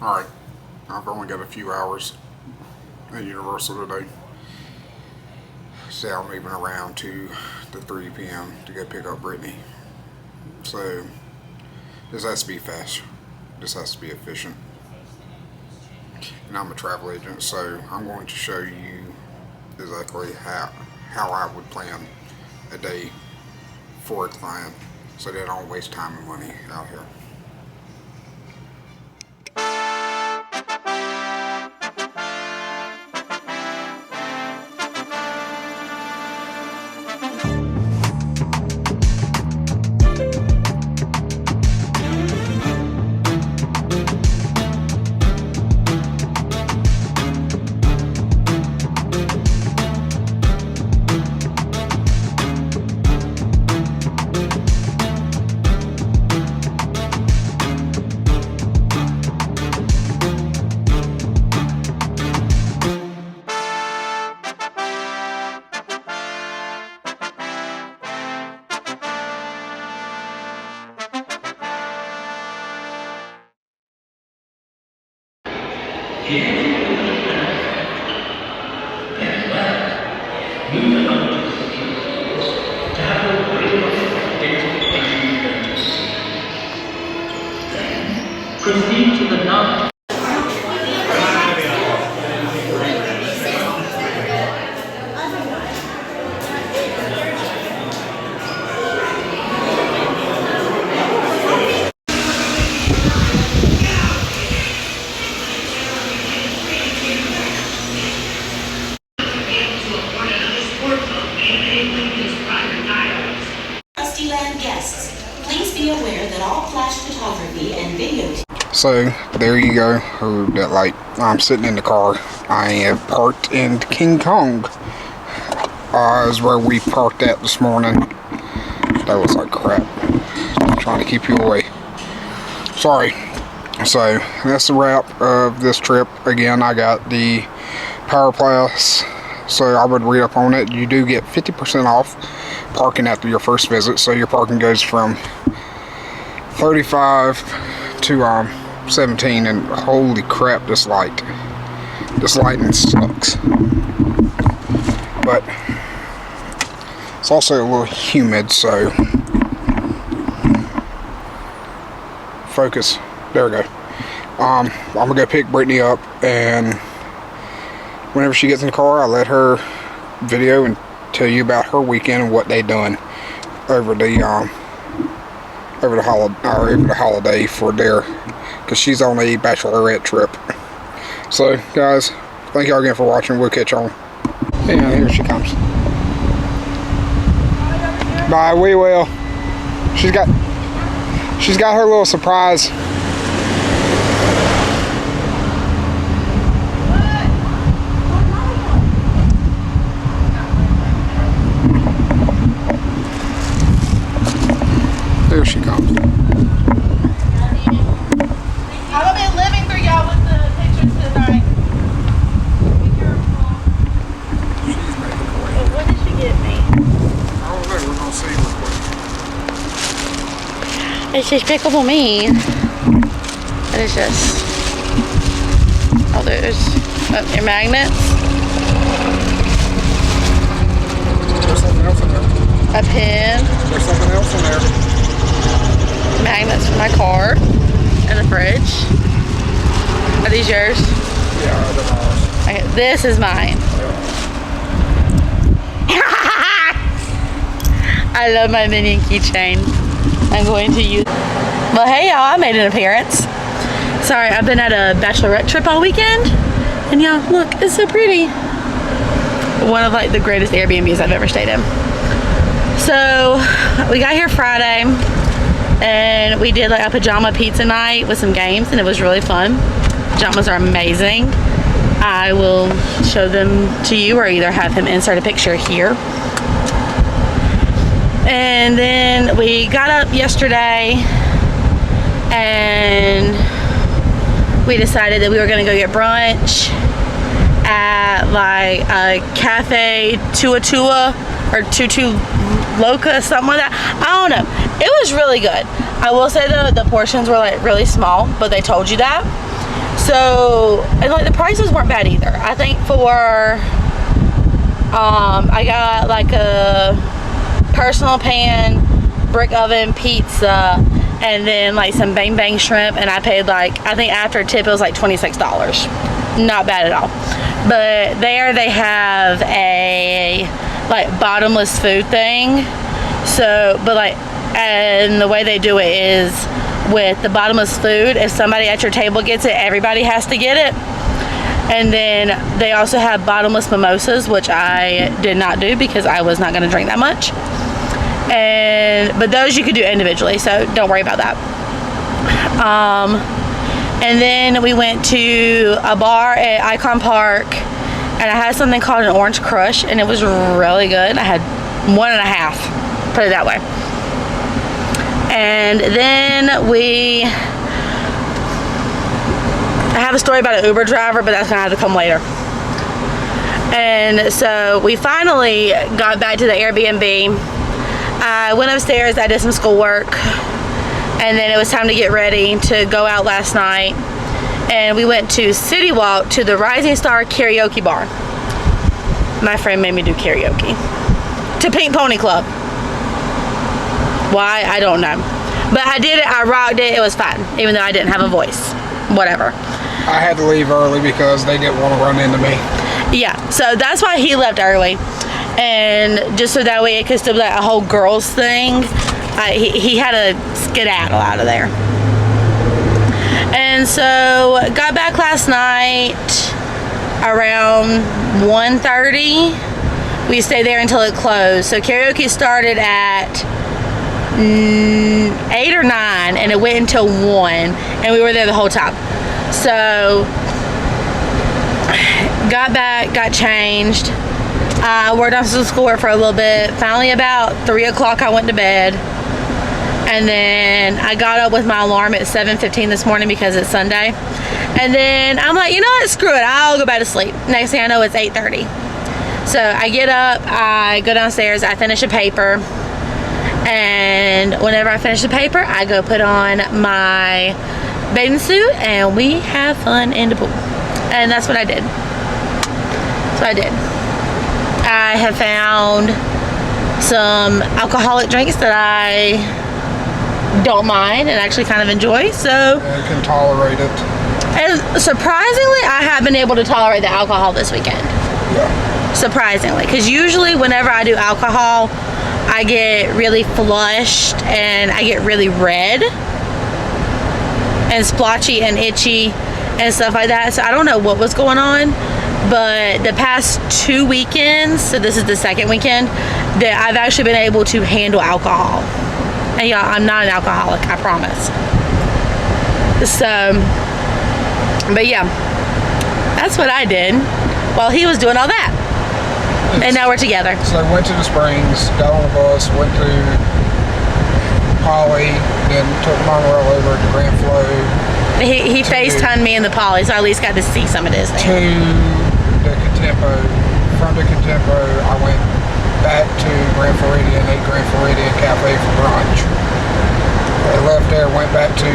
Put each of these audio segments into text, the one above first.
Alright, I've only got a few hours at Universal today. So I'm leaving around 2 to 3 p.m. to go pick up Brittany. So this has to be fast. This has to be efficient. And I'm a travel agent, so I'm going to show you exactly how I would plan a day for a client so they don't waste time and money out here. Proceed to the north. Disneyland guests, please be aware that all flash photography and video. So there you go. Oh, that light. I'm sitting in the car. I have parked in King Kong. Is where we parked at this morning. That was like crap. I'm trying to keep you away. Sorry. So that's the wrap of this trip. Again, I got the Power Plus. So I would read up on it. You do get 50% off parking after your first visit. So your parking goes from 35 to 17, and holy crap, this lighting sucks. But it's also a little humid, so focus. There we go. I'm gonna go pick Brittany up, and whenever she gets in the car, I'll let her video and tell you about her weekend and what they done over the holiday for their, because she's on a bachelorette trip. So guys, thank y'all again for watching. We'll catch y'all. And here she comes. Bye. We will. She's got her little surprise. There she comes. I'm gonna be living for y'all with the pictures tonight. Be careful. What did she get me? I don't know. We're gonna see real quick. It's just pickable me. What is this? Oh, there's your magnets. There's something else in there. A pin. There's something else in there. Magnets for my car and the fridge. Are these yours? Yeah, they're ours. Okay, this is mine. I love my minion keychain. I'm going to use. Well, hey y'all, I made an appearance. Sorry, I've been at a bachelorette trip all weekend, and y'all, look, it's so pretty. One of like the greatest Airbnbs I've ever stayed in. So we got here Friday, and we did like a pajama pizza night with some games, and it was really fun. Pajamas are amazing. I will show them to you, or either have him insert a picture here. And then we got up yesterday and we decided that we were gonna go get brunch at like a Cafe Tua or Tutu Loca, something like that. I don't know. It was really good. I will say though, the portions were like really small, but they told you that. So, and like the prices weren't bad either. I think for I got like a personal pan, brick oven, pizza, and then like some bang bang shrimp, and I paid like, I think after tip it was like $26. Not bad at all. But there they have a like bottomless food thing. So, but like, and the way they do it is with the bottomless food, if somebody at your table gets it, everybody has to get it. And then they also have bottomless mimosas, which I did not do because I was not going to drink that much. But those you could do individually, so don't worry about that. And then we went to a bar at Icon Park, and I had something called an Orange Crush, and it was really good. I had 1.5, put it that way. And then I have a story about an Uber driver, but that's gonna have to come later. And so we finally got back to the Airbnb. I went upstairs, I did some schoolwork, and then it was time to get ready to go out last night. And we went to City Walk to the Rising Star Karaoke Bar. My friend made me do karaoke. To Pink Pony Club. Why? I don't know. But I did it, I rocked it, it was fun, even though I didn't have a voice. Whatever. I had to leave early because they didn't want to run into me. Yeah, so that's why he left early. And just so that way it could still be like a whole girls thing, he had to skedaddle out of there. And so got back last night around 1:30. We stayed there until it closed. So karaoke started at 8 or 9, and it went until 1, and we were there the whole time. So got back, got changed, worked on some schoolwork for a little bit. Finally about 3 o'clock I went to bed, and then I got up with my alarm at 7:15 this morning because it's Sunday. And then I'm like, you know what, screw it, I'll go back to sleep. Next thing I know, it's 8:30. So I get up, I go downstairs, I finish a paper, and whenever I finish the paper, I go put on my bathing suit and we have fun in the pool. And that's what I did. That's what I did. I have found some alcoholic drinks that I don't mind and actually kind of enjoy, so I can tolerate it. And surprisingly, I have been able to tolerate the alcohol this weekend. Yeah. Surprisingly, because usually whenever I do alcohol, I get really flushed and I get really red and splotchy and itchy and stuff like that. So I don't know what was going on, but the past 2 weekends, so this is the second weekend, that I've actually been able to handle alcohol. And yeah, I'm not an alcoholic, I promise. So, but yeah, that's what I did while he was doing all that. And now we're together. So went to the Springs, got on the bus, went to Holly, then took the monorail over to Grand Flow. He FaceTimed me in the Poly, so I at least got to see some of this. To the Contempo. From the Contempo, I went back to Grand Floridian, ate Grand Floridian Cafe for brunch. I left there, went back to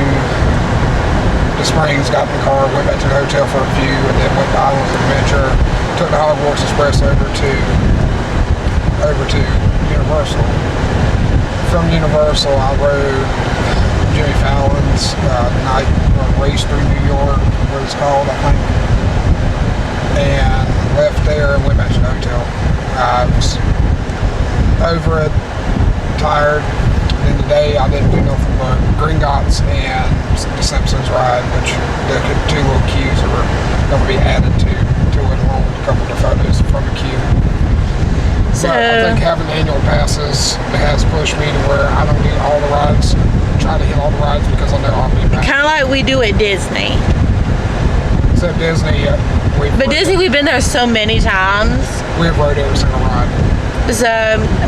the Springs, got in the car, went back to the hotel for a few, and then went to Islands of Adventure. Took the Hogwarts Express over to Universal. From Universal, I rode Jimmy Fallon's night race through New York, what it's called, I think. And left there and went back to the hotel. I was over it, tired. And today I didn't do nothing but Gringotts and the Simpsons Ride, which the two little queues are going to be added to it, along with a couple of photos from the queue. So I think having annual passes has pushed me to where I don't do all the rides, try to hit all the rides because I know I'll be back. Kind of like we do at Disney. Except Disney, Disney, we've been there so many times. We've rode every single ride. So,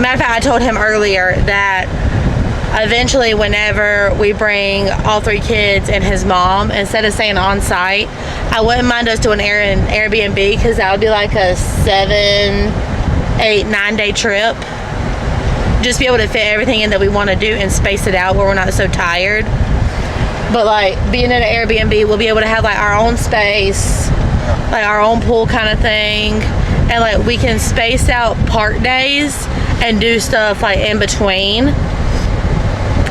matter of fact, I told him earlier that eventually whenever we bring all 3 kids and his mom, instead of staying on site, I wouldn't mind us doing an Airbnb, because that would be like a 7, 8, 9 day trip. Just be able to fit everything in that we want to do and space it out where we're not so tired. But like being in an Airbnb, we'll be able to have like our own space, like our own pool kind of thing, and like we can space out park days and do stuff like in between.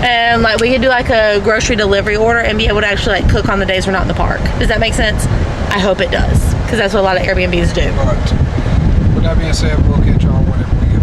And like we could do like a grocery delivery order and be able to actually like cook on the days we're not in the park. Does that make sense? I hope it does, because that's what a lot of Airbnbs do. But with that being said, we'll catch y'all whenever we